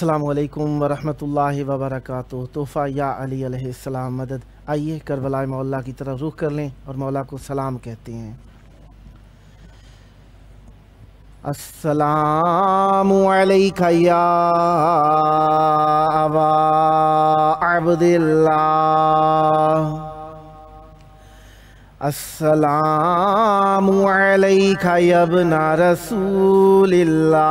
अस्सलामु अलैकुम वरहमतुल्लाहि वबरकातुहू। तोहफ़ा या अली अलैहिस्सलाम मदद। आइए करबला मौला की तरफ रुख कर लें और मौला को सलाम कहते हैं। अस्सलामु अलैका या अबा अब्दिल्लाह, अस्सलामु अलैका या इब्ना रसूलिल्लाह,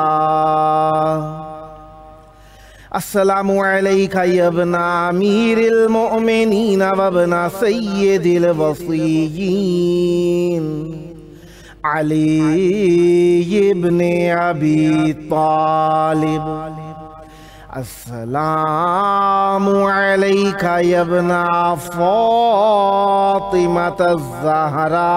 अस्सलामु अलैका या इब्ना अमीरिल मुअमिनीन व इब्ना सय्यिदिल वसिय्यीन अली इब्न अबी तालिब, अस्सलामु अलैका या इब्ना फातिमतज़ ज़हरा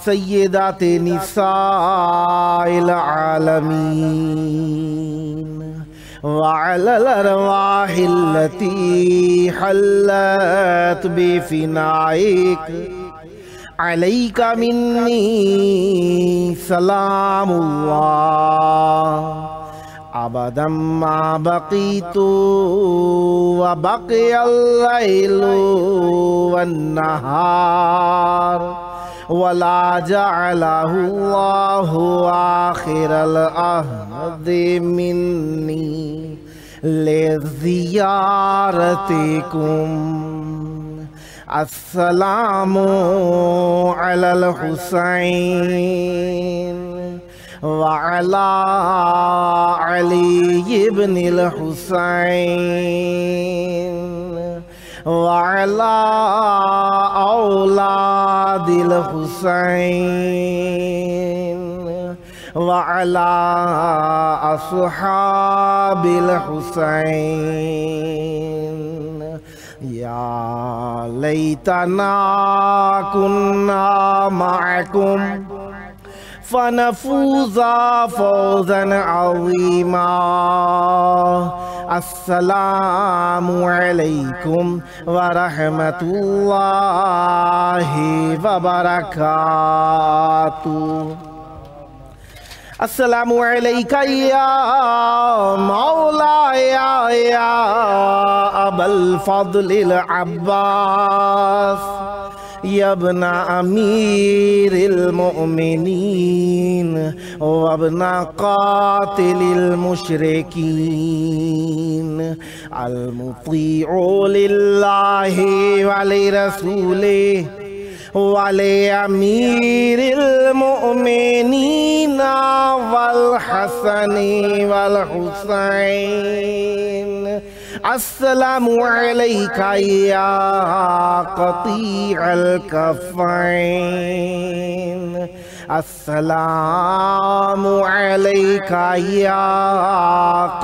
सय्यिदाते निसाइल आलमीन व अलल अरवाहिल्लती हल्लत बिफिनाइक अलैका मिन्नी सलामुल्लाह अबदम मा बक़ीतु व बक़ियल लैलु वन नहार वला जअलहु अल्लाहु आखिरल अहदी मिन्नी लिज़ियारतिकुम। अस्सलामु अलल हुसैन व अला अली इब्निल हुसैन व अला औलादिल हुसैन व अला अस्हाबिल हुसैन। या लैतना कुन्ना मअकुम फनफूज़ा फौज़न अज़ीमा। अस्सलामु अलैकुम व रहमतुल्लाहि व बरकातुहू। अस्सलामु अलैका या मौलाया या अबल फज़लिल अब्बास या इब्ना अमीरिल मुअमिनीन व इब्ना क़ातिलिल मुशरिकीन अल मुतीउ लिल्लाहि व लिरसूलिहि वाले अमीरिल मुअमिनीन वल हसनी वल हुसैन। अस्सलामु अलैका या क़तीअल कफ़ैन, अस्सलामु अलैका या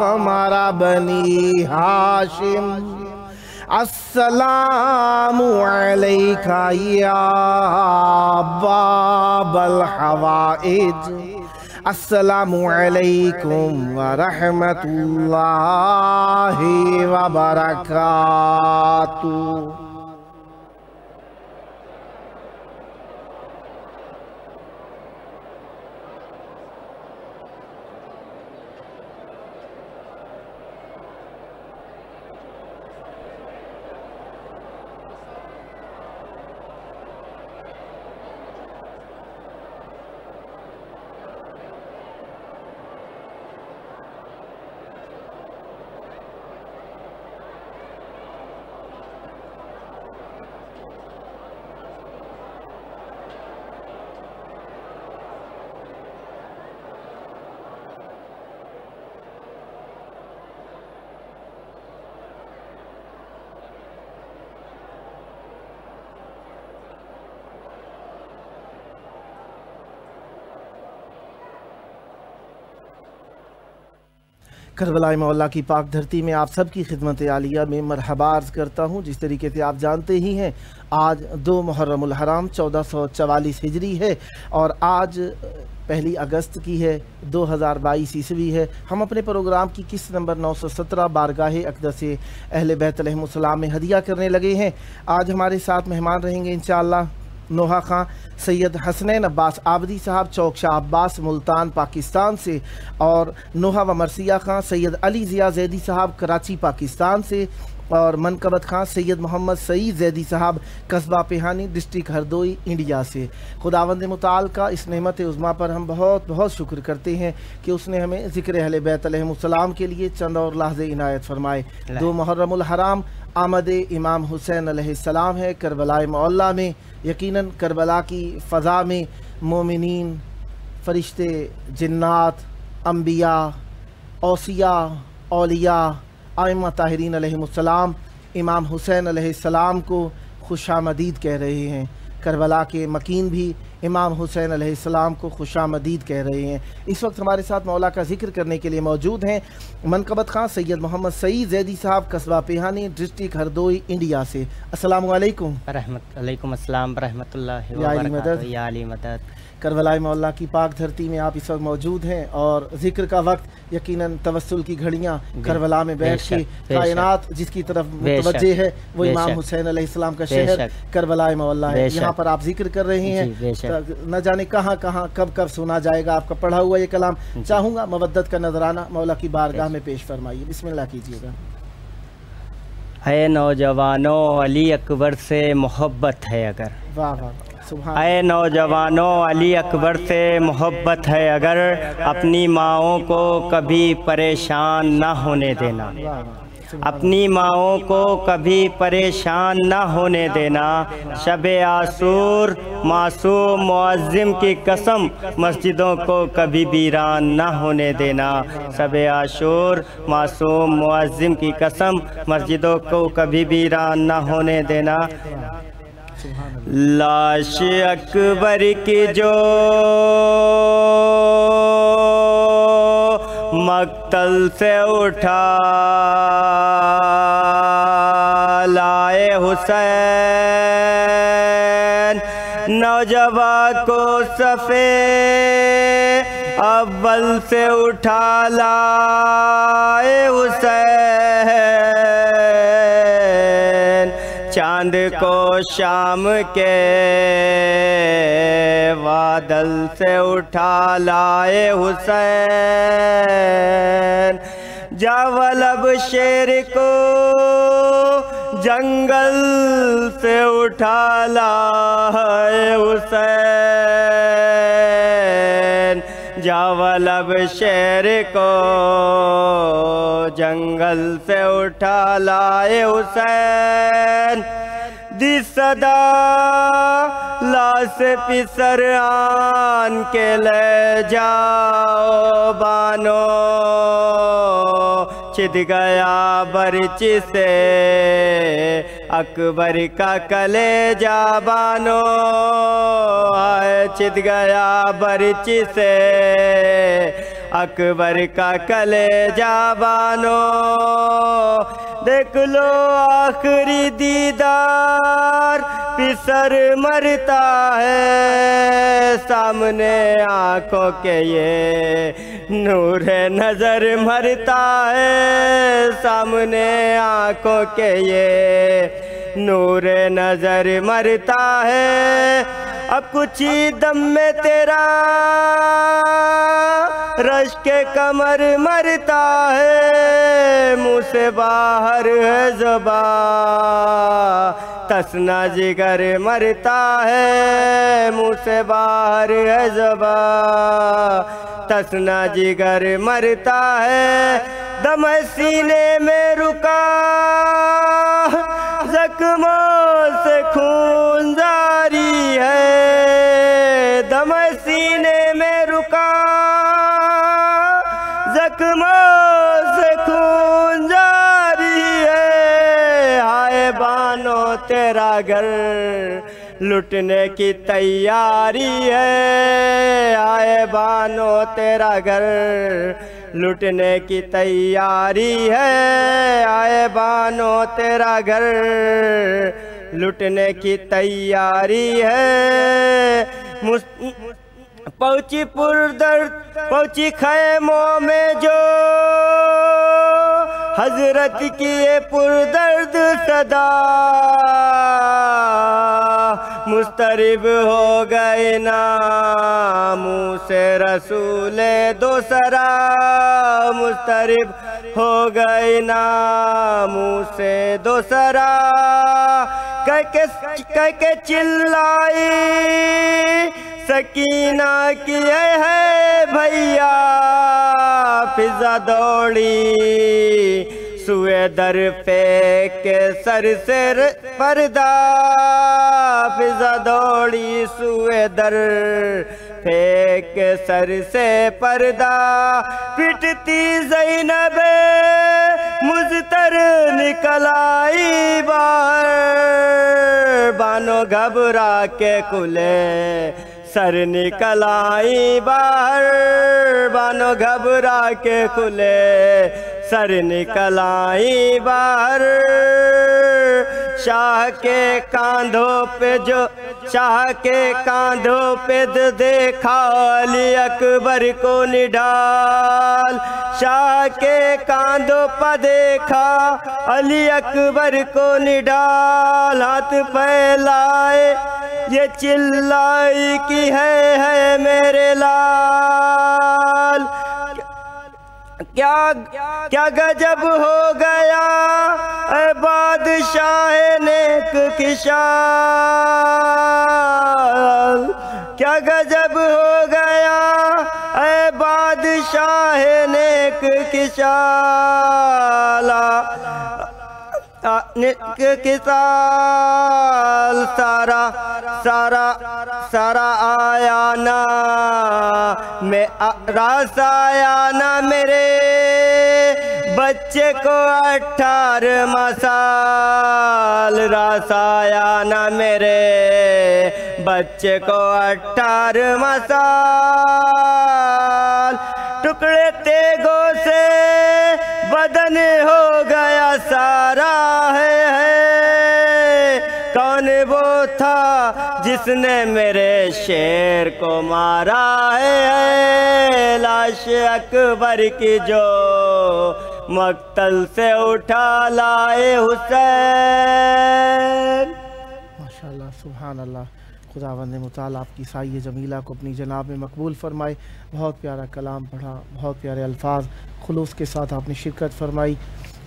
क़मर बनी हाशिम, अस्सलामु अलैका या बाबल हवाइज। अस्सलामु अलैकुम व रहमतुल्लाहि व बरकातुहू। करबला मौला की पाक धरती में आप सब की खिदमत आलिया में मरहबा अर्ज़ करता हूँ। जिस तरीके से आप जानते ही हैं, आज 2 मुहर्रमुल हराम 1444 हिजरी है और आज 1 अगस्त की है, 2022 ईस्वी है। हम अपने प्रोग्राम की किस्त नंबर 917 बारगाह अक़दस अहले बैत अलैहिमुस्सलाम में हदिया करने लगे हैं। आज हमारे साथ मेहमान रहेंगे इंशाअल्लाह नोहा खां सैयद हसनैन अब्बास आबदी साहब चौक शाह अब्बास मुल्तान पाकिस्तान से, और नोहा व मरसिया खां सैयद अली ज़िया ज़ैदी साहब कराची पाकिस्तान से, और मनकबत खां सैयद मोहम्मद सईद ज़ैदी साहब कस्बा पेहानी डिस्ट्रिक्ट हरदोई इंडिया से। खुदावंद मुताल का इस नेमत उज़्मा पर हम बहुत बहुत शुक्र करते हैं कि उसने हमें ज़िक्र अहले बैत अलैहिमुस्सलाम के लिए चंद और लहज़े इनायत फरमाए। 2 मुहर्रमुल हराम आमद इमाम हुसैन अलैहिस्सलाम है करबलाए मौला में। यकीनन करबला की फ़ज़ा में मोमिनीन, फ़रिश्ते, जिन्नात, अम्बिया, औसिया, औलिया, आइम्मा ताहिरीन अलैहिमुस्सलाम इमाम हुसैन अलैहिस्सलाम को खुशामदीद कह रहे हैं। करबला के मकीन भी इमाम हुसैन अलैहिस्सलाम को खुशामदीद कह रहे हैं। इस वक्त हमारे साथ मौला का जिक्र करने के लिए मौजूद हैं मनकबत खां सैयद मोहम्मद सईद ज़ैदी साहब कस्बा पेहानी डिस्ट्रिक्ट हरदोई इंडिया से। अस्सलामु अलैकुम। वालेकुम अस्सलाम रहमतुल्लाहि व या अली बरकातहू। या अली मदद। करबलाए मौला की पाक धरती में आप इस वक्त मौजूद हैं और ज़िक्र का वक्त यकीनन तवस्सुल की घड़ियाँ करबला में बैठ के कायनात जिसकी तरफ मुतवज्जे है वो इमाम हुसैन अलैहिस्सलाम का शहर करबलाए मौला है। यहाँ पर आप जिक्र कर रहे हैं, न जाने कहाँ कहाँ कब कब सुना जाएगा आपका पढ़ा हुआ ये कलाम। चाहूँगा मवद्दत का नजराना मौला की बारगाह में पेश फरमाइए, बिस्मिल्लाह कीजिएगा। ऐ नौजवानों अली अकबर से मोहब्बत है अगर, वाह वाह, ऐ नौजवानों अली अकबर से मोहब्बत है अगर, अपनी माओं को कभी परेशान ना होने देना, अपनी माओं को कभी परेशान ना होने देना। शब-ए आशूर मासूम मुअज़्ज़िम की कसम, मस्जिदों को कभी वीरान ना होने देना। शब-ए आशूर मासूम मुअज़्ज़िम की कसम, मस्जिदों को कभी वीरान ना होने देना। लाश अकबर की जो मक्तल से उठा लाए हुसैन, नौजवा को सफ़े अव्वल से उठा लाए हुसैन, चांद को शाम के बादल से उठा लाए हुसैन, जावलब शेर को जंगल से उठा लाए हुसैन, जावलब शेर को जंगल से उठा लाए हुसैन। दी सदा लाश पिसर आन के ले जाओ बानो, छिद गया बरची से अकबर का कलेजा बानो, आए छिद गया बरची से अकबर का कलेजा बानो। देख लो आखिरी दीदार पिसर मरता है, सामने आंखों के ये नूर नजर मरता है, सामने आंखों के ये नूर नजर मरता है। अब कुछ ही दम में तेरा रश के कमर मरता है, मुँह से बाहर है ज़ुबान तसना जिगर मरता है, मुँह से बाहर है ज़ुबान तसना जिगर मरता है। दम सीने में रुका जख्मों से खून जारी है, दम सीने में रुका जख्मों से खून जारी है। हाय बानो तेरा घर लुटने की तैयारी है, आए बानो तेरा घर लुटने की तैयारी है, आए बानो तेरा घर लुटने की तैयारी है। पहुँची पुरदर्द पहुँची खैमों में जो हजरत की ये पुरदर्द सदा, मुस्तरिब हो गए नामों से रसूल दूसरा, मुस्तरिब हो गए नामों से दूसरा। कह के चिल्लाई सकीना की है भैया, फिजा दौड़ी सुए दर पे के सर से पर्दा, फिजा दौड़ी सुए दर पे के सर से पर्दा। पिटती ज़ैनब मुज़तर निकल आई बाहर, बानो घबरा के कुले सर निकल आई बाहर, बानो घबरा के खुले सर निकल आई बाहर। शाह के कांधों पे जो, शाह के कांधों पे देखा अली अकबर को निढाल, शाह के कांधों पर देखा अली अकबर को निढाल। हाथ फैलाए ये चिल्लाई की है मेरे लाल। क्या गजब हो गया ऐ बादशाह नेक की शान, क्या गजब हो गया ऐ बादशाह नेक की शान। किसाल सारा सारा सारा आया ना मैं रास आया ना मेरे बच्चे को 18 साल, रास आया ना मेरे बच्चे को 18 साल। टुकड़े तेगों से बदन हो गया सारा है। कौन वो था जिसने मेरे शेर को मारा है, लाश अकबर की जो मक्तल से उठा लाए हुसैन। माशाअल्लाह, सुभान अल्लाह। खुदावंद मुताला आपकी साई जमीला को अपनी जनाब में मकबूल फरमाए। बहुत प्यारा कलाम पढ़ा, बहुत प्यारे अल्फाज खुलूस के साथ आपने शिरकत फरमाई।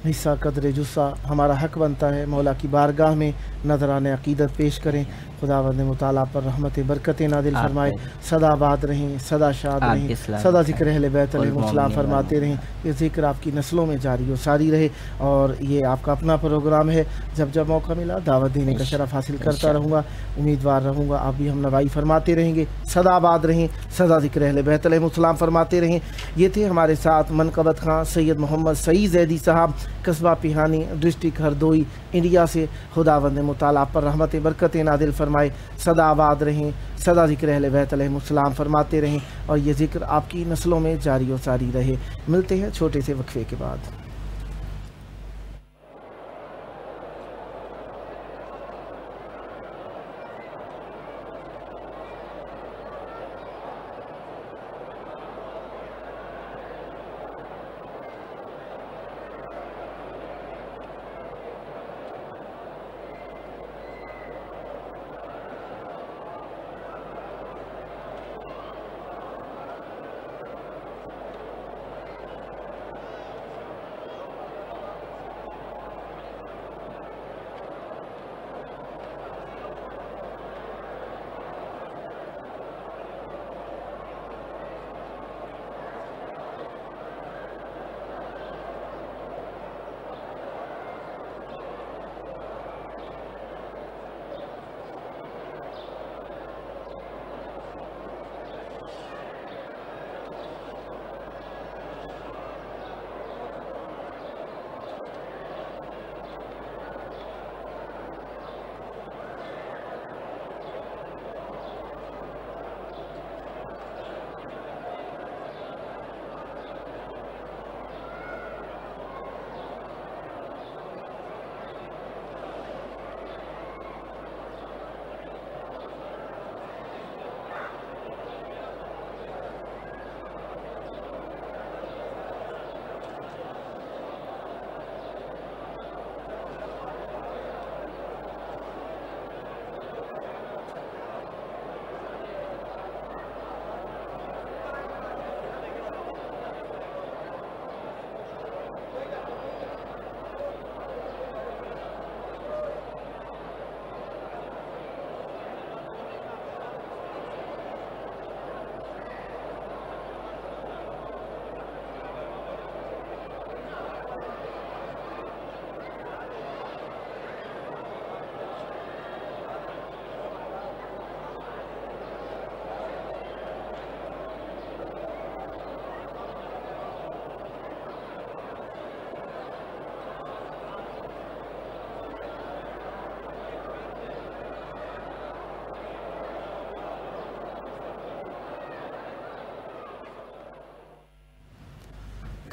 हिस्सा कदर जुस्सा हमारा हक बनता है मौला की बारगाह में नजराने अकीदत पेश करें। खुदावंद मुताला पर रहमत बरकतें नादिल फरमाए, सदा आबाद रहें, सदा शाद रहें, सदा ज़िक्र अहले बैत अलैहिमुस्सलाम फरमाते रहें। ये ज़िक्र आपकी नस्लों में जारी और सारी रहे। और ये आपका अपना प्रोग्राम है, जब जब मौका मिला दावत देने का शरफ हासिल करता रहूँगा, उम्मीदवार रहूँगा। आप भी हम नवाई फरमाते रहेंगे, सदा आबाद रहें, सदा ज़िक्र अहले बैत अलैहिमुस्सलाम फरमाते रहें। ये थे हमारे साथ मनकबत खां सैयद मोहम्मद सईद ज़ैदी साहब, कस्बा पिहानी, डिस्ट्रिक्ट हरदोई, इंडिया से। खुदावंद मुताला पर रहमत बरकतें नादिल फरमाए, सदा आबाद रहें, सदा ज़िक्र अहले बैत अलैहिमुस्सलाम फरमाते रहें और ये ज़िक्र आपकी नस्लों में जारी और सारी रहे। मिलते हैं छोटे से वक्फे के बाद।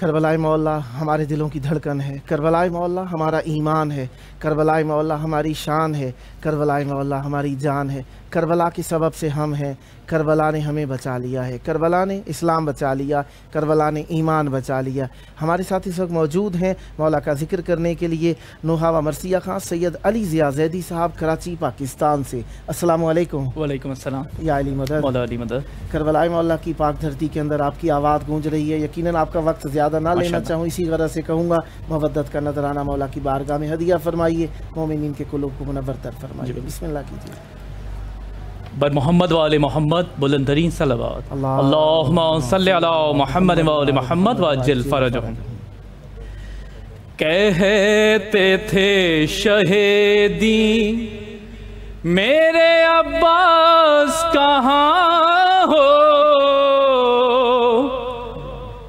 کربلائے مولا ہمارے دلوں کی دھڑکن ہے، کربلائے مولا ہمارا ایمان ہے، کربلائے مولا ہماری شان ہے، کربلائے مولا ہماری جان ہے، کربلا کے سبب سے ہم ہیں، کربلا نے ہمیں بچا لیا ہے، کربلا نے اسلام بچا لیا، کربلا نے ایمان بچا لیا۔ ہمارے ساتھ اس وقت موجود ہیں مولا کا ذکر کرنے کے لیے نوحہ و مرثیہ خان سید علی ضیاء زیدی صاحب کراچی پاکستان سے۔ السلام علیکم۔ وعلیکم السلام۔ یا علی مدد۔ مولا علی مدد۔ کربلائے مولا کی پاک دھرتی کے اندر آپ کی آواز گونج رہی ہے، یقیناً آپ کا وقت زیادہ نہ لینا چاہوں، اسی غرض سے کہوں گا مودت کا نذرانہ مولا کی بارگاہ میں ہدیہ فرمائیے، مومنین کے قلوب کو منور تر فرمائیے۔ بسم اللہ کیجیے۔ بر محمد و آل محمد بلند ترین صلوات۔ اللہم صلی علی محمد و آل محمد وعجل فرجہم۔ کہتے تھے شہیدی میرے عباس کہاں ہو،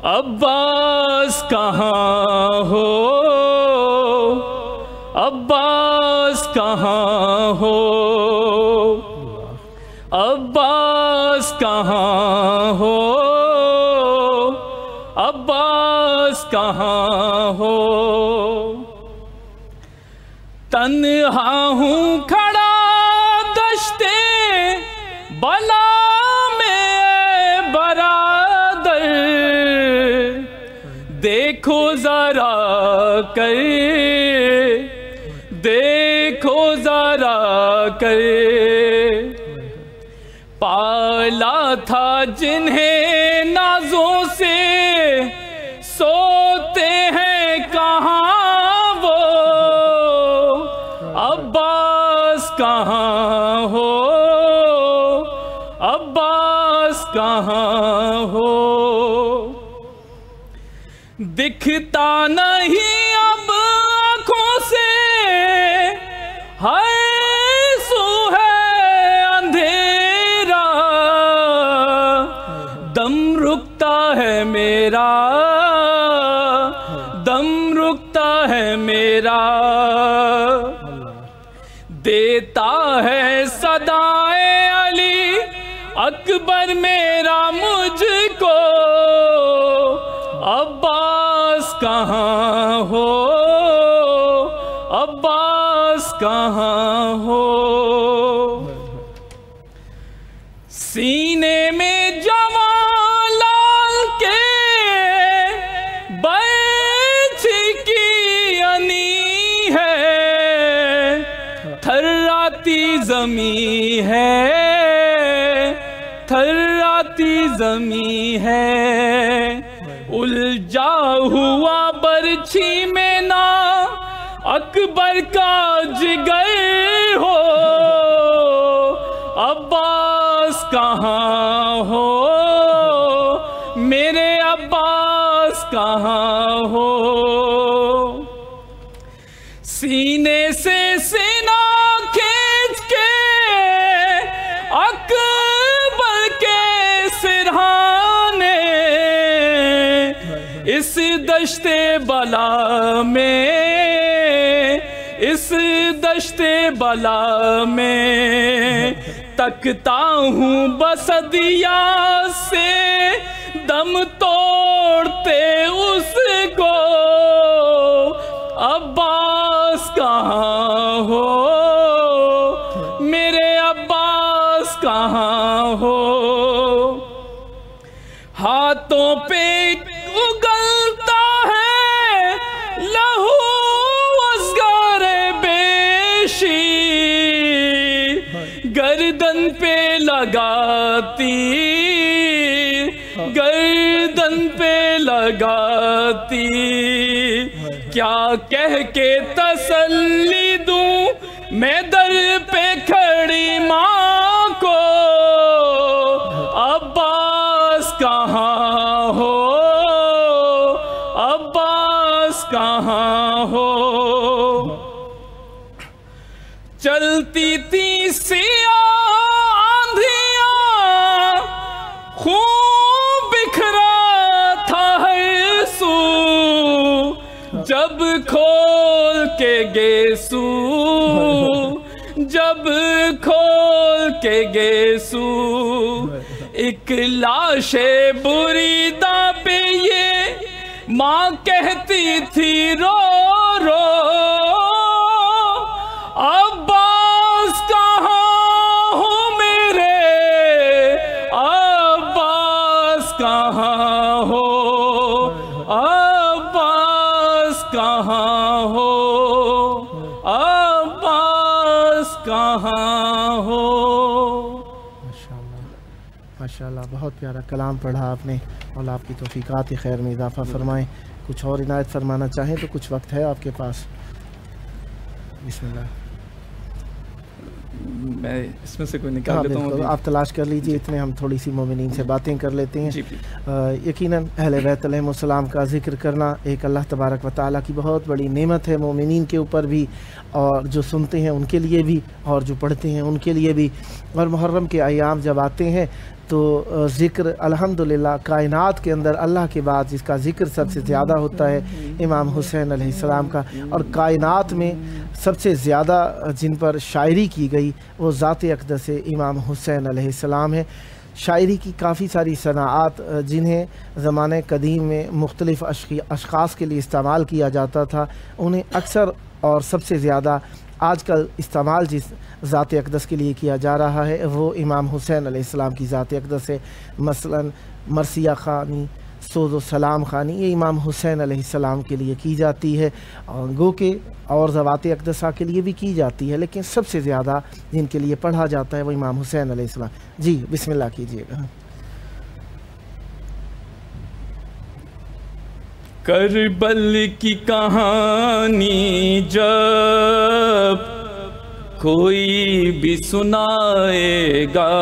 عباس کہاں ہو، عباس کہاں ہو، عباس کہاں ہو، عباس کہاں ہو۔ تنہا ہوں کھڑا دشتے بلا میں برادر، دیکھو ذرا کر، دیکھو ذرا کر، پالا تھا جنہیں نازوں سے سوتے ہیں کہاں وہ، عباس کہاں ہو، عباس کہاں ہو۔ دکھتا نہیں اب آنکھوں سے ہر سو ہے اندھیرا، دم رکتا ہے میرا، دم رکتا ہے میرا، دیتا ہے صدائے علی اکبر میرا مجھ کو، عباس کہاں ہو، عباس کہاں ہو۔ سینے میں جوان لال کے بیچ کی انی ہے، تھراتی زمین ہے، تھراتی زمین ہے، الجھا ہوا برچھی میں نا اکبر کا جگر ہو، عباس کہاں ہو، میرے عباس کہاں ہو۔ سینے سے سینہ کھینچ کے اکبر کے سرہانے، اس دشت بلا میں، اس دشت بلا میں، تکتا ہوں بسدیا سے دم توڑتے اس کو، عباس کہاں ہو، میرے عباس کہاں ہو۔ ہاتھوں پہ اگلتا ہے لہو ازگار بیشی، گردن پہ لگاتی، گردن پہ لگاتی، کیا کہہ کے تسلی دوں میں در پہ کھڑی ماں کو، عباس کہاں ہو، عباس کہاں ہو۔ چلتی تھی سیاہ آندھیاں، خون بکھرا تھا ہر سو، جب کھول کے گیسو، جب کھول کے گیسو، ایک لاش بریدہ پہ یہ माँ कहती थी रो रो अब्बास कहाँ हो मेरे, अब्बास कहाँ हो, अब्बास कहाँ हो, अब्बास कहाँ हो। माशाअल्लाह, बहुत प्यारा कलाम पढ़ा आपने, और आपकी तौफीकात खैर में इजाफ़ा फरमाएँ। कुछ और इनायत फरमाना चाहें तो कुछ वक्त है आपके पास। बिस्मिल्लाह। मैं इसमें से कोई निकाल लेता हूँ। आप तलाश कर लीजिए, इतने हम थोड़ी सी मोमिनीन से बातें कर लेते हैं। यकीनन अहले बैत अलैहिमुस्सलाम का ज़िक्र करना एक अल्लाह तबारक व तआला की बहुत बड़ी नेमत है, मोमिनीन के ऊपर भी, और जो सुनते हैं उनके लिए भी, और जो पढ़ते हैं उनके लिए भी। और मुहर्रम के अयाम जब आते हैं तो ज़िक्र अल्हम्दुलिल्लाह कायनात के अंदर अल्लाह के बाद जिसका ज़िक्र सबसे ज़्यादा होता है इमाम हुसैन अलैहिस्सलाम का, और कायनात में सबसे ज़्यादा जिन पर शायरी की गई वो ज़ात अक़दस इमाम हुसैन अलैहिस्सलाम है। शायरी की काफ़ी सारी सनाआत जिन्हें ज़माने कदीम में मुख्तलिफ़ अशख़ास के लिए इस्तेमाल किया जाता था, उन्हें अक्सर और सबसे ज़्यादा आजकल इस्तेमाल जिस ज़ात अक़दस के लिए किया जा रहा है वो इमाम हुसैन अलैहिस्सलाम की ज़ात अक़दस है। मसलन मरसिया ख़ानी, सोज़ो सलाम ख़ानी, ये इमाम हुसैन अलैहिस्सलाम के लिए की जाती है, और गो के और ज़वात अक़दसा के लिए भी की जाती है, लेकिन सबसे ज़्यादा जिनके लिए पढ़ा जाता है वो इमाम हुसैन अलैहिस्सलाम। जी बिस्मिल्लाह कीजिएगा। करबल की कहानी जब कोई भी सुनाएगा,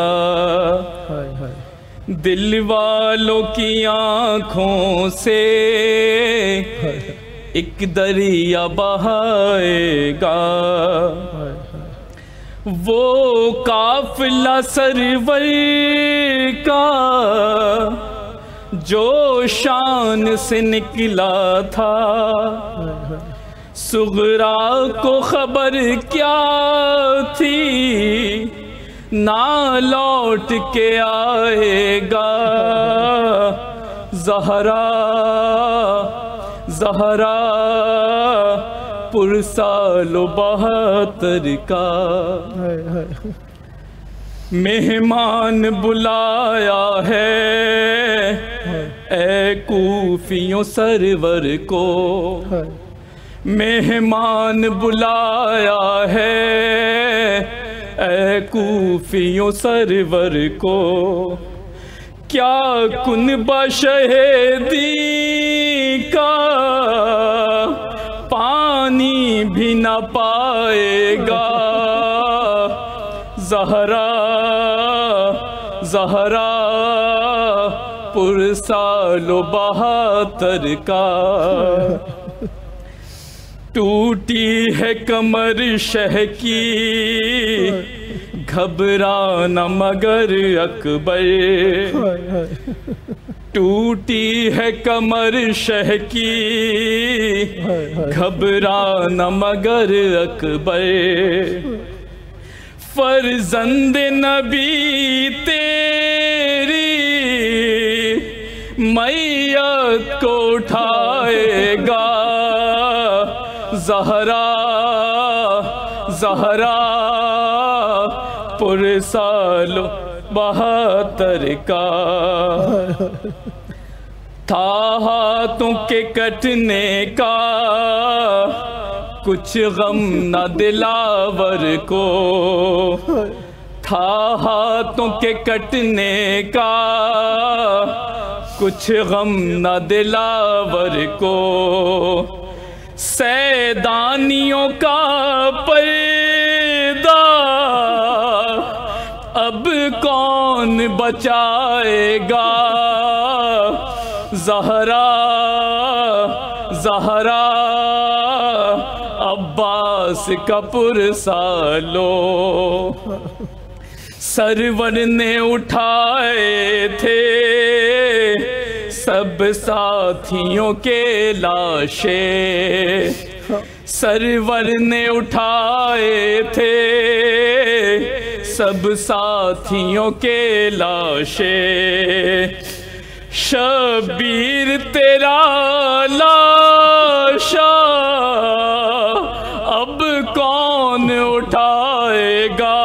दिल वालों की आँखों से एक दरिया बहाएगा। वो काफिला सरवर का जो शान से निकला था, सुगरा को खबर क्या थी ना लौट के आएगा। ज़हरा ज़हरा पुरसालो 72 का मेहमान बुलाया है ए कूफियों सरवर को, मेहमान बुलाया है ए कूफियों सरवर को। क्या कुनबा शहीदी का पानी भी न पाएगा। ज़हरा ज़हरा पुरसालो 72 का। टूटी है कमर शह की घबराना मगर अकबर, टूटी है कमर शह की घबराना मगर अकबर। फर्जंद नबी तेरी मैयत को उठाएगा। ज़हरा ज़हरा पुरसालो 72 का। था हाथों के कटने का कुछ गम न दिलावर को, था हाथों के कटने का कुछ गम न दिलावर को। सैदानियों का पर्दा अब कौन बचाएगा। ज़हरा ज़हरा अब्बास का पुरसालो। सरवर ने उठाए थे सब साथियों के लाशें, सरवर ने उठाए थे सब साथियों के लाशें। شبیر تیرا لاشا اب کون اٹھائے گا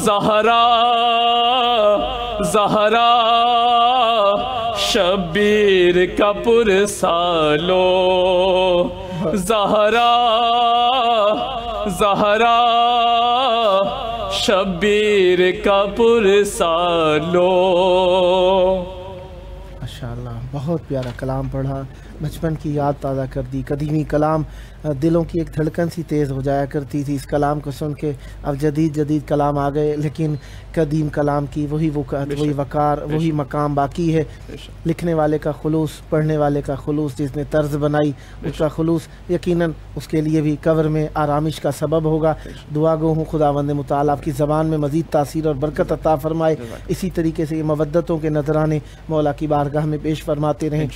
زہرا زہرا شبیر کا پرسالو زہرا زہرا شبیر کا پرسالو. ماشاءاللہ بہت پیارا کلام پڑھا، بچپن کی یاد تازہ کر دی. قدیمی کلام دلوں کی ایک دھڑکن سی تیز ہو جایا کرتی تھی اس کلام کو سن کے. اب جدید کلام آ گئے لیکن قدیم کلام کی وہی وقار وہی مقام باقی ہے. لکھنے والے کا خلوص، پڑھنے والے کا خلوص، جس نے طرز بنائی اس کا خلوص یقیناً اس کے لیے بھی قبر میں آرامش کا سبب ہوگا. دعا گو ہوں خداوند متعال آپ کی زبان میں مزید تاثیر اور برکت عطا فرمائے. اسی طریقے سے یہ مودتوں کے نذرانے مولا کی بارگاہ میں پیش فرماتے رہیں.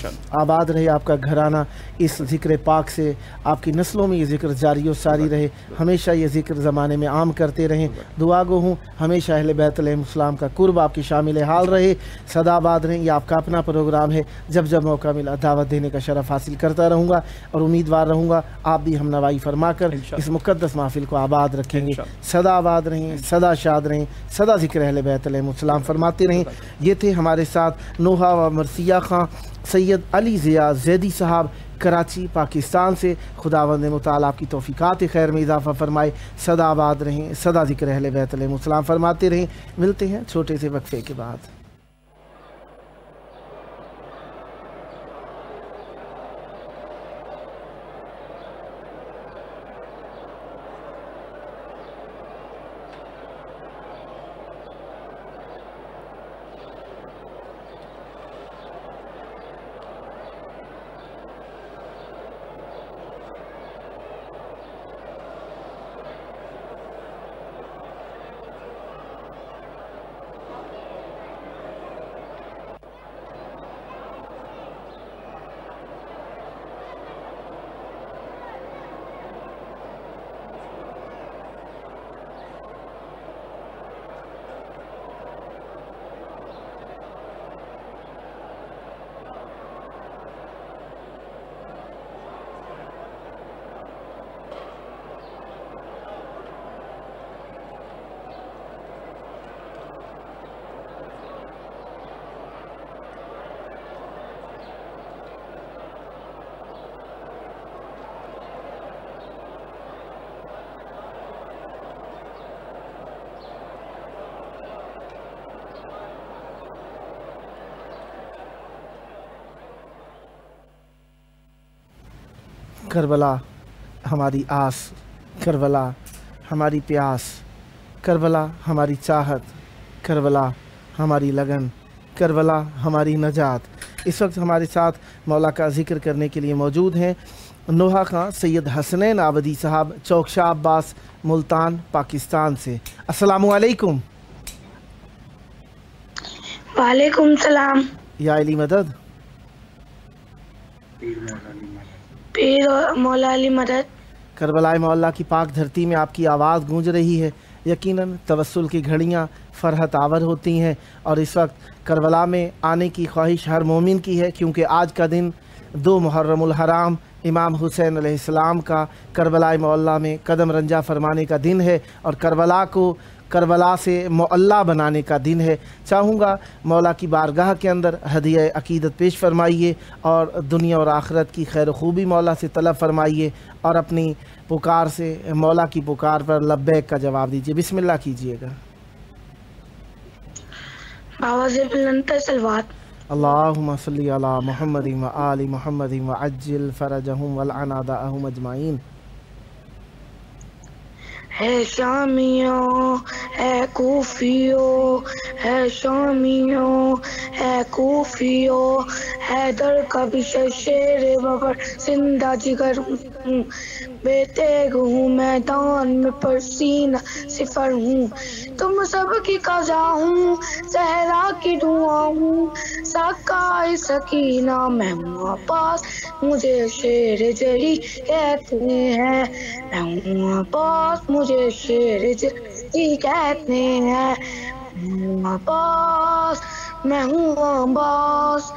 آباد رہے آپ کا گھرانہ اس ذکر پاک سے، آپ کی نسلوں میں یہ ذکر جاری و ساری رہے، ہمیشہ یہ ذکر زمانے میں عام کرتے رہیں. دعا گو ہوں ہمیشہ اہل بیت علیہ السلام کا قرب آپ کی شامل حال رہے. صدا آباد رہیں. یہ آپ کا اپنا پروگرام ہے، جب جب موقع ملا دعوت دینے کا شرف حاصل کرتا رہوں گا اور امیدوار رہوں گا آپ بھی ہم نوائی فرما کر اس مقدس محفل کو آباد رکھیں گے. صدا آباد رہیں، صدا شاد رہیں، صدا ذکر اہل بیت علیہ السلام فرماتے رہیں. یہ تھے ہمارے ساتھ نوحہ و مرثیہ خان سید علی ضیاء زیدی صاحب کراچی پاکستان سے. خداوند متعال آپ کی توفیقات خیر میں اضافہ فرمائے. صدا آباد رہیں، صدا ذکر اہل بیت علیہ السلام فرماتے رہیں. ملتے ہیں چھوٹے سے وقفے کے بعد. کربلا ہماری آس، کربلا ہماری پیاس، کربلا ہماری چاہت، کربلا ہماری لگن، کربلا ہماری نجات. اس وقت ہمارے ساتھ مولا کا ذکر کرنے کے لیے موجود ہیں نوحہ خان سید حسنین آبدی صاحب چوک شاہ عباس ملتان پاکستان سے. السلام علیکم. وعلیکم السلام. یا علی مدد. پیر مولا علی مدد. کربلا مولا کی پاک دھرتی میں آپ کی آواز گونج رہی ہے. یقیناً توسل کی گھڑیاں فرحت آور ہوتی ہیں اور اس وقت کربلا میں آنے کی خواہش ہر مومن کی ہے، کیونکہ آج کا دن 2 محرم الحرام امام حسین علیہ السلام کا کربلا معلیٰ میں قدم رنجہ فرمانے کا دن ہے اور کربلا کو کربلا سے معلیٰ بنانے کا دن ہے. چاہوں گا مولا کی بارگاہ کے اندر ہدیہ عقیدت پیش فرمائیے اور دنیا اور آخرت کی خیر و خوبی مولا سے طلب فرمائیے اور اپنی پکار سے مولا کی پکار پر لبیک کا جواب دیجیے. بسم اللہ کیجیے گا. آواز بلند صلوات. اللہم صلی علی محمد و آل محمد وعجل فرجہم والعن اعداءہم اجمعین. ہے شامیوں ہے کوفیوں ہے شامیوں ہے کوفیوں حیدر کا بھی شیر ببر زندہ جگر ہوں بے تیغ ہوں میدان میں پرسینہ صفر ہوں تم سب کی قضا ہوں زہرا کی دعا ہوں سکائے سکینہ میں ہوں عباس مجھے شیر جری کہتے ہیں میں ہوں عباس مجھے شیر جری کہتے ہیں عباس میں ہوں عباس،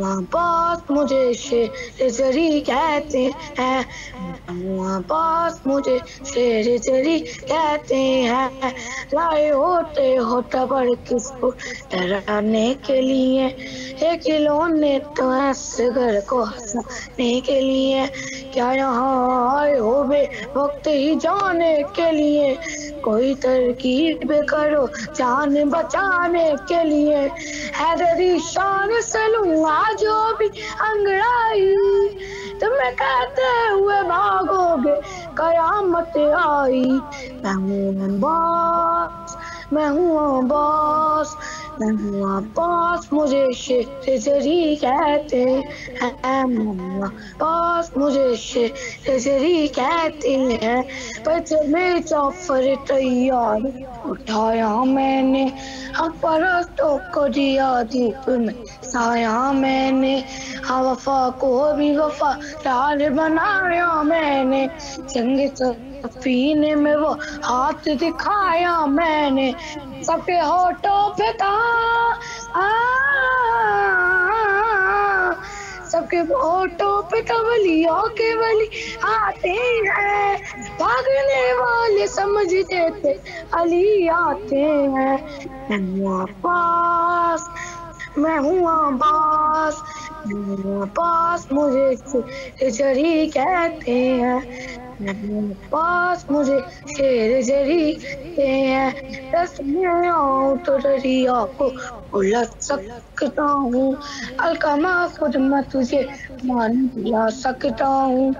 عباس مجھے شیر زری کہتے ہیں، عباس مجھے شیر زری کہتے ہیں، لائے ہوتے ہو تبر کس کو ڈرانے کے لیے، ایک کھلونے تو اصغر کو ہنسانے کے لیے، کیا یہاں آئے ہو بے وقت ہی جانے کے لیے، کوئی ترکیب کرو جان بچانے کے لیے، حیدری شان سے لوں گا جو بھی انگڑائی، تمہیں کہتے ہوئے بھاگو گے قیامت آئی، میں ہوں عباس، میں ہوں عباس، میں ہوں عباس مجھے شیر زری کہتے ہیں، میں ہوں عباس مجھے شیر زری کہتے ہیں، بچے میں جعفر تیار اٹھایا میں نے، حق پرستوں کو دیا دھوپ میں سایہ میں نے، ہاں وفا کو بھی وفادار بنایا میں نے، جنگ سفینے میں وہ ہاتھ دکھایا میں نے، سب کے ہونٹوں پہ تھا سب کے ہونٹوں پہ تھا ولیوں کے ولی آتے ہیں، بھاگنے والے سمجھتے تھے علی آتے ہیں، میں ہوں عباس، میں ہوں عباس، میں ہوں عباس مجھے شیر زری کہتے ہیں، میں ہوں عباس مجھے شیر زری کہتے ہیں، دست میں آؤں تو دریا کو الٹ سکتا ہوں، القمہ خود میں تجھے مان دلا سکتا ہوں،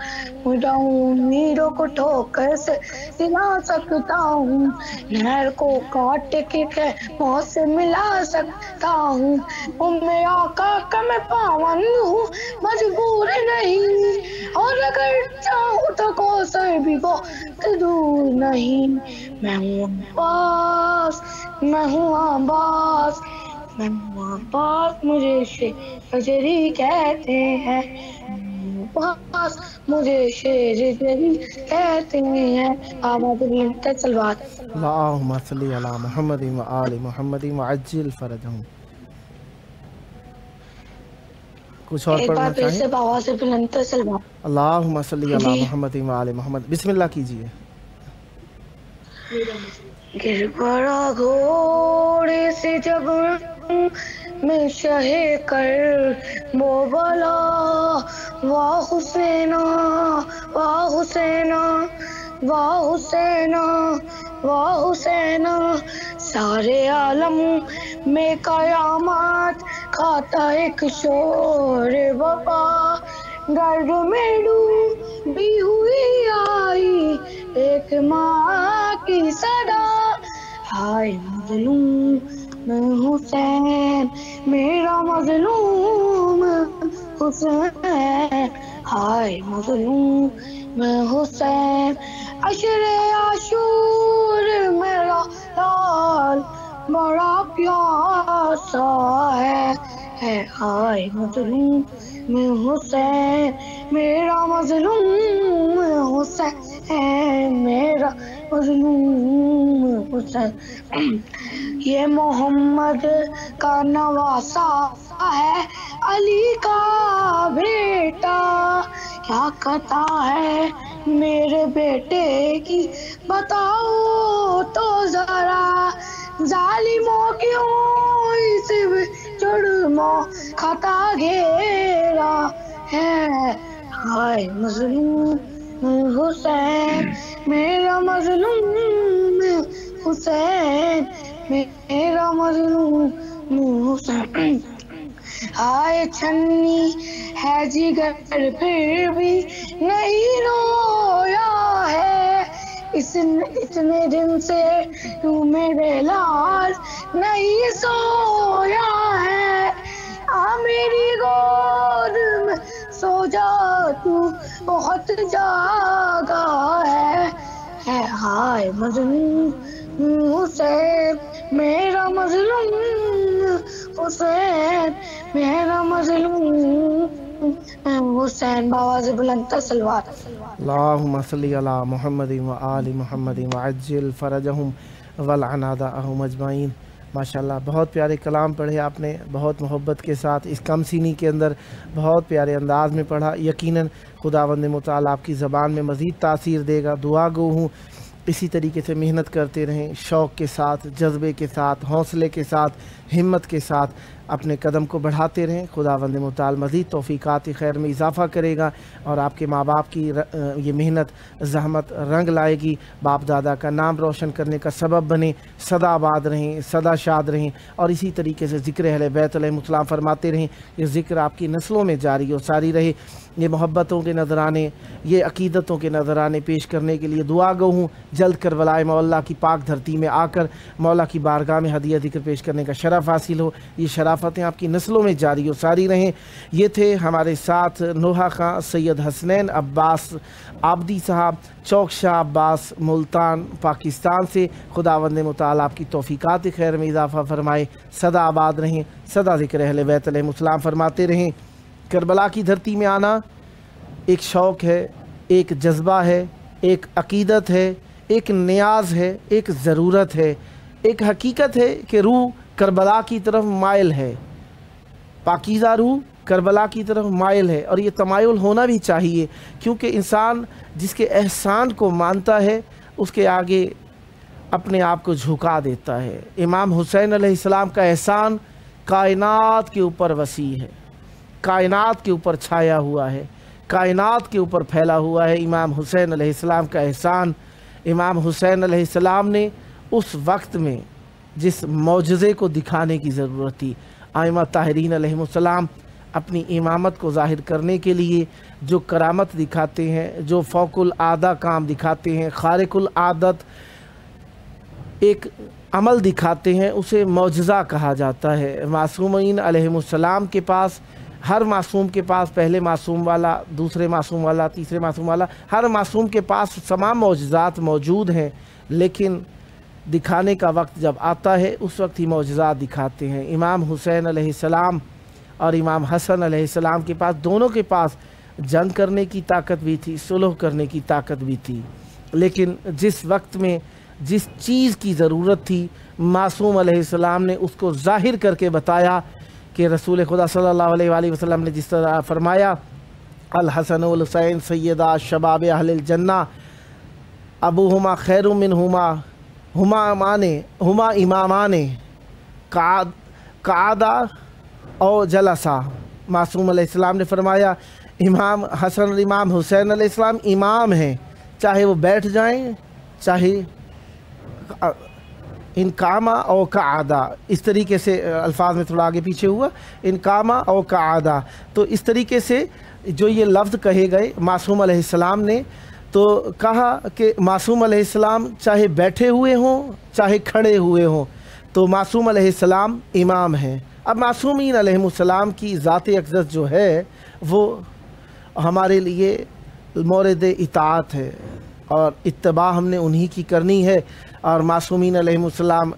امیدوں کو ٹھوکر سے دلا سکتا ہوں، نہر کو کاٹ کے خیموں سے ملا سکتا ہوں، میں آقا کا میں پابند ہوں مجبور نہیں، اور اگر چاہوں تو کوثر بھی بہت دور نہیں، میں ہوں عباس، میں ہوں عباس، میں ہوں عباس مجھے شیر زری کہتے ہیں، عباس مجھے شیر زری کہتے ہیں، آواز بلند صلوات۔ اللہم صلی علی محمد و آل محمد وعجل فرجہم۔ کچھ اور ایک پڑھنا بار پھر چاہیں؟ سے آواز بلند صلوات۔ اللہم صلی علی جی محمد و آل محمد، بسم اللہ کیجئے۔ گر پڑا گھوڑے سے جب میں شہ کر وہ بلا، واہ حسینہ واہ حسینہ واہ حسینہ واہ حسینہ، سارے عالم میں قیامت کھاتا ایک شور وبا، درد میں ڈوبی ہوئی آئی ایک ماں کی صدا، ہائے مظلوم حسین میرا مظلوم حسین، ہائے مظلوم حسین، عشر عاشور میرا لال بڑا پیاسا ہے، ہائے مظلوم حسین میرا مظلوم حسین، میرا مظلوم حسین، یہ محمد کا نواسا ہے علی کا بیٹا، کیا قطع ہے میرے بیٹے کی بتاؤ تو ذرا، ظالموں کیوں اس جرموں خطا گھیرا ہے، ہائے مظلوم حسین میرا مظلوم حسین، میرا مظلوم حسین، ہائے چھنی ہے جگر پھر بھی نہیں رویا ہے، اتنے دن سے تو میرے لال نہیں سویا ہے، آ میری گود میں سو جا تو بہت جاگا ہے، ہائے مظلوم حسین میرا مظلوم حسین، میرا مظلوم حسین، بآواز بلند صلوات۔ اللہم صلی علی محمد و آل محمد وعجل فرجہم والعن اعداءہم اجمعین، माशाल्लाह, बहुत प्यारे कलाम पढ़े आपने, बहुत मोहब्बत के साथ इस कम सीनी के अंदर बहुत प्यारे अंदाज में पढ़ा। यकीनन खुदावंद मुताल आपकी ज़बान में मज़ीद तासीर देगा। दुआ गो हूँ इसी तरीके से मेहनत करते रहें, शौक़ के साथ, जज्बे के साथ, हौसले के साथ, हिम्मत के साथ अपने कदम को बढ़ाते रहें। खुदावंद मुताल मज़ीद तौफ़ीक़ात खैर में इजाफ़ा करेगा और आपके माँ बाप की ये मेहनत ज़हमत रंग लाएगी, बाप दादा का नाम रोशन करने का सबब बने। सदा आबाद रहें, सदा शाद रहें और इसी तरीके से ज़िक्र अहले बैत अलैहिमुस्सलाम फरमाते रहें। ये ज़िक्र आपकी नस्लों में जारी और सारी रहे। ये मोहब्बतों के नजराने, ये अकीदतों के नजराने पेश करने के लिए दुआ गो हूँ जल्द करबलाए मौला की पाक धरती में आकर मौला की बारगाह में हदिया ज़िक्र पेश करने का शरफ़ हासिल हो। ये शराफतें आपकी नस्लों में जारी और सारी रहें। ये थे हमारे साथ नोहा खां सैयद हसनैन अब्बास आबदी साहब, चौक शाह अब्बास, मुल्तान, पाकिस्तान से। खुदावंद मुताल आपकी तौफ़ीक़ात खैर में इजाफ़ा फरमाए, सदा आबाद रहें, सदा ज़िक्र अहले बैत अलैहिमुस्सलाम फरमाते रहें। करबला की धरती में आना एक शौक़ है, एक जज्बा है, एक अकीदत है, एक नियाज़ है, एक ज़रूरत है, एक हकीकत है कि रूह करबला की तरफ माइल है, पाकीज़ा रूह करबला की तरफ माइल है। और ये तमायुल होना भी चाहिए, क्योंकि इंसान जिसके एहसान को मानता है उसके आगे अपने आप को झुका देता है। इमाम हुसैन अलैहिस्सलाम का एहसान कायनात के ऊपर वसी है, कायनात के ऊपर छाया हुआ है, कायनात के ऊपर फैला हुआ है। इमाम हुसैन अलैहिस्सलाम का एहसान, इमाम हुसैन अलैहिस्सलाम ने उस वक्त में जिस मौजज़े को दिखाने की ज़रूरत थी, आइमा ताहिरीन अलैहिमुस्सलाम अपनी इमामत को ज़ाहिर करने के लिए जो करामत दिखाते हैं, जो फ़ौकुल आदा काम दिखाते हैं, खारिकुल आदत एक अमल दिखाते हैं, उसे मौजज़ा कहा जाता है। मासूमीन अलैहिमुस्सलाम के पास, हर मासूम के पास, पहले मासूम वाला, दूसरे मासूम वाला, तीसरे मासूम वाला, हर मासूम के पास तमाम मौजज़ात मौजूद हैं, लेकिन दिखाने का वक्त जब आता है उस वक्त ही मौजज़ात दिखाते हैं। इमाम हुसैन अलैहिस्सलाम और इमाम हसन अलैहिस्सलाम के पास, दोनों के पास जंग करने की ताकत भी थी, सुलह करने की ताकत भी थी, लेकिन जिस वक्त में जिस चीज़ की ज़रूरत थी मासूम अलैहिस्सलाम ने उसको ज़ाहिर करके बताया कि रसूल खुदा सल्लल्लाहु अलैहि वसल्लम ने जिस तरह फरमाया, अल हसन वल हुसैन सैयदा शबाब अहलिल जन्ना अबूहुमा खैरुम मिनहुमा हुमा इमामाने कादा और जलसा। मासूम अलैहिस्सलाम ने फरमाया इमाम हसन और इमाम हुसैन अलैहिस्सलाम इमाम हैं, चाहे वो बैठ जाएं, चाहे इनकामा और कादा, इस तरीके से अल्फाज में थोड़ा आगे पीछे हुआ, इनकामा और कादा। तो इस तरीके से जो ये लफ्ज़ कहे गए मासूम अलैहिस्सलाम ने, तो कहा कि मासूम अलैहिस्सलाम चाहे बैठे हुए हों चाहे खड़े हुए हों, तो मासूम अलैहिस्सलाम इमाम हैं। अब मासूमीन अलैहिमुस्सलाम की ज़ात अक़दस जो है वो हमारे लिए मौरद इताअत है और इत्तबा हमने उन्हीं की करनी है। और मासूमीन अलैहिमुस्सलाम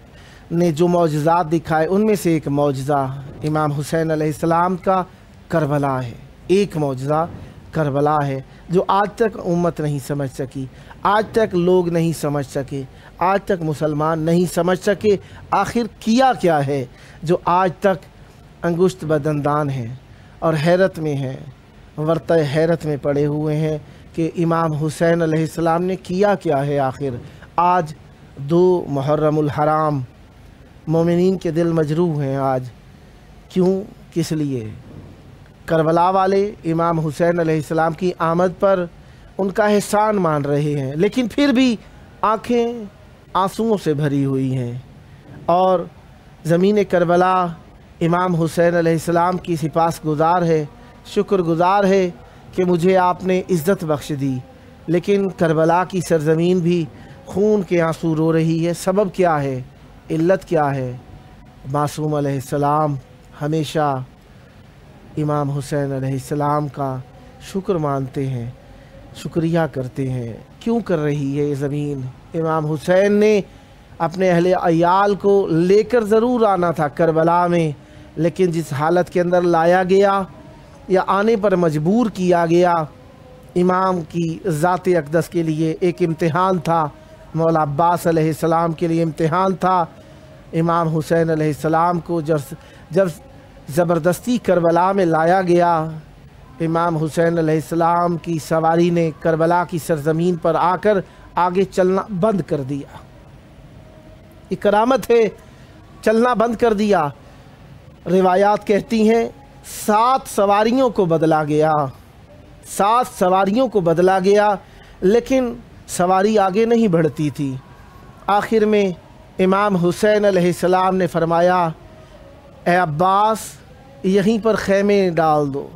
ने जो मौजज़ात दिखाए उनमें से एक मौजज़ा इमाम हुसैन अलैहिस्सलाम का करबला है। एक मौजज़ा करबला है जो आज तक उम्मत नहीं समझ सकी, आज तक लोग नहीं समझ सके, आज तक मुसलमान नहीं समझ सके आखिर किया क्या है, जो आज तक अंगुश्त बदंदान है और हैरत में है, वर्त हैरत में पड़े हुए हैं कि इमाम हुसैन अलैहिस्सलाम ने किया क्या है। आखिर आज 2 मुहर्रमुल हराम, मोमिनीन के दिल मजरूह हैं आज, क्यों, किस लिए? करबला वाले इमाम हुसैन अलैहिस्सलाम की आमद पर उनका एहसान मान रहे हैं, लेकिन फिर भी आँखें आंसुओं से भरी हुई हैं और ज़मीन करबला इमाम हुसैन अलैहिस्सलाम की सिपासगुज़ार है, शुक्रगुज़ार है कि मुझे आपने इज़्ज़त बख्श दी। लेकिन करबला की सरज़मीन भी खून के आंसू रो रही है। सबब क्या है, इल्लत क्या है? मासूम अलैहिस्सलाम हमेशा इमाम हुसैन अलैहिस्सलाम का शुक्र मानते हैं, शुक्रिया करते हैं। क्यों कर रही है ये ज़मीन? इमाम हुसैन ने अपने अहले अयाल को लेकर ज़रूर आना था करबला में, लेकिन जिस हालत के अंदर लाया गया या आने पर मजबूर किया गया, इमाम की ज़ात अक़दस के लिए एक इम्तिहान था, मौला अब्बास अलैहिस्सलाम के लिए इम्तिहान था। इमाम हुसैन अलैहिस्सलाम को जब ज़बरदस्ती करबला में लाया गया, इमाम हुसैन अलैहिस्सलाम की सवारी ने करबला की सरज़मीन पर आकर आगे चलना बंद कर दिया। ये करामत है, चलना बंद कर दिया। रिवायात कहती हैं 7 सवारियों को बदला गया, 7 सवारियों को बदला गया, लेकिन सवारी आगे नहीं बढ़ती थी। आखिर में इमाम हुसैन अलैहिस्सलाम ने फरमाया, ए अब्बास यहीं पर खैमे डाल दो,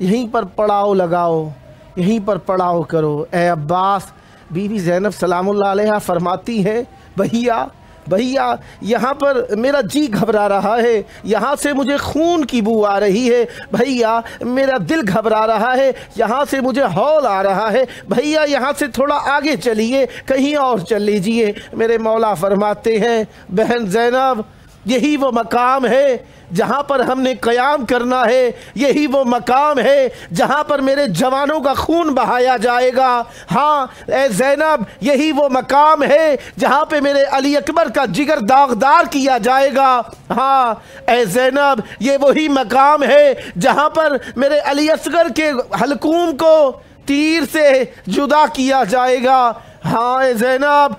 यहीं पर पड़ाव लगाओ, यहीं पर पड़ाव करो। ए अब्बास, बीवी ज़ैनब सलामुल्लाह अलैहा फरमाती है, भैया यहाँ पर मेरा जी घबरा रहा है, यहाँ से मुझे खून की बू आ रही है, भैया मेरा दिल घबरा रहा है, यहाँ से मुझे हौल आ रहा है, भैया यहाँ से थोड़ा आगे चलिए, कहीं और चल लीजिए। मेरे मौला फरमाते हैं, बहन ज़ैनब यही वो मकाम है जहाँ पर हमने क़याम करना है, यही वो मकाम है जहाँ पर मेरे जवानों का खून बहाया जाएगा। हाँ ए ज़ैनब, यही वो मकाम है जहाँ पे मेरे अली अकबर का जिगर दागदार किया जाएगा। हाँ ए ज़ैनब, ये वही मकाम है जहाँ पर मेरे अली असगर के हलकूम को तीर से जुदा किया जाएगा। हाँ ए ज़ैनब,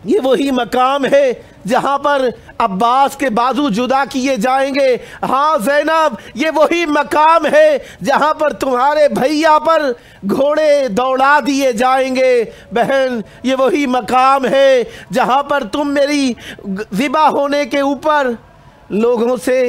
ये वही मकाम है जहाँ पर अब्बास के बाजू जुदा किए जाएंगे। हाँ ज़ैनब, ये वही मकाम है जहाँ पर तुम्हारे भैया पर घोड़े दौड़ा दिए जाएंगे। बहन, ये वही मकाम है जहाँ पर तुम मेरी ज़िबा होने के ऊपर लोगों से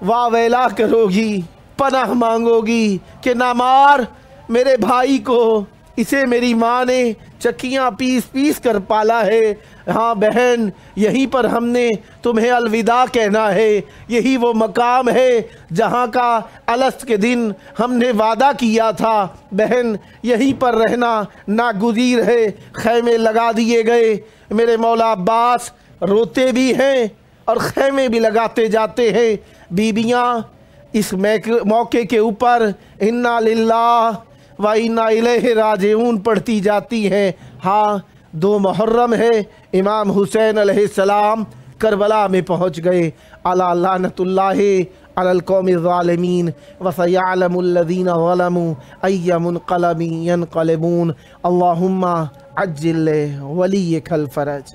वावेला करोगी, पनाह मांगोगी कि ना मार मेरे भाई को, इसे मेरी माँ ने चक्कियाँ पीस पीस कर पाला है। हाँ बहन, यहीं पर हमने तुम्हें अलविदा कहना है, यही वो मकाम है जहाँ का अलस्त के दिन हमने वादा किया था। बहन, यहीं पर रहना नागुज़ीर है। खैमे लगा दिए गए। मेरे मौला अब्बास रोते भी हैं और खैमे भी लगाते जाते हैं। बीबियाँ इस मौके के ऊपर इन्ना लिल्लाह व इन्ना इलैहि राजिऊन पढ़ती जाती हैं। हाँ, 2 मुहर्रम है, इमाम हुसैन अलैहिस्सलाम करबला में पहुँच गए। अला लानतुल्लाहि अलल कौमिज़ ज़ालिमीन व सयअलमुल लज़ीना ज़लमू अय्य मुनक़लबिन यनक़लिबून। अल्लाहुम्मा अज्जिल वलिय्यकल फ़रज।